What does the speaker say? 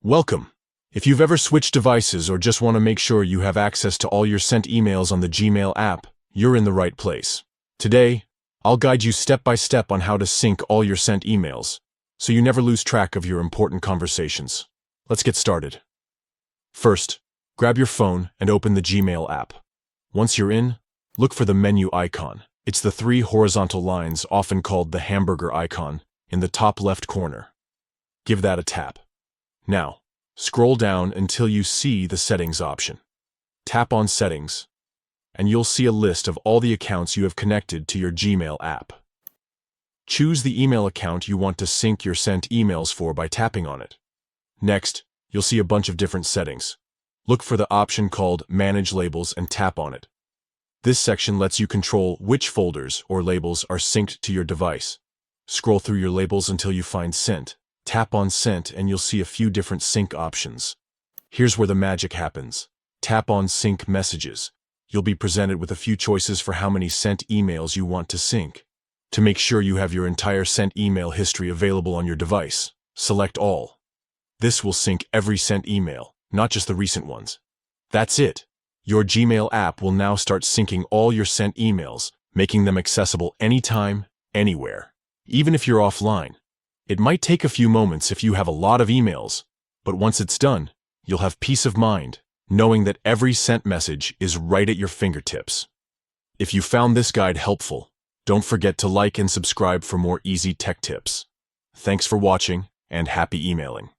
Welcome. If you've ever switched devices or just want to make sure you have access to all your sent emails on the Gmail app, you're in the right place. Today, I'll guide you step by step on how to sync all your sent emails, so you never lose track of your important conversations. Let's get started. First, grab your phone and open the Gmail app. Once you're in, look for the menu icon. It's the three horizontal lines, often called the hamburger icon, in the top left corner. Give that a tap. Now, scroll down until you see the Settings option. Tap on Settings, and you'll see a list of all the accounts you have connected to your Gmail app. Choose the email account you want to sync your sent emails for by tapping on it. Next, you'll see a bunch of different settings. Look for the option called Manage Labels and tap on it. This section lets you control which folders or labels are synced to your device. Scroll through your labels until you find Sent. Tap on Sent and you'll see a few different sync options. Here's where the magic happens. Tap on Sync Messages. You'll be presented with a few choices for how many sent emails you want to sync. To make sure you have your entire sent email history available on your device, select All. This will sync every sent email, not just the recent ones. That's it. Your Gmail app will now start syncing all your sent emails, making them accessible anytime, anywhere, even if you're offline. It might take a few moments if you have a lot of emails, but once it's done, you'll have peace of mind, knowing that every sent message is right at your fingertips. If you found this guide helpful, don't forget to like and subscribe for more easy tech tips. Thanks for watching, and happy emailing.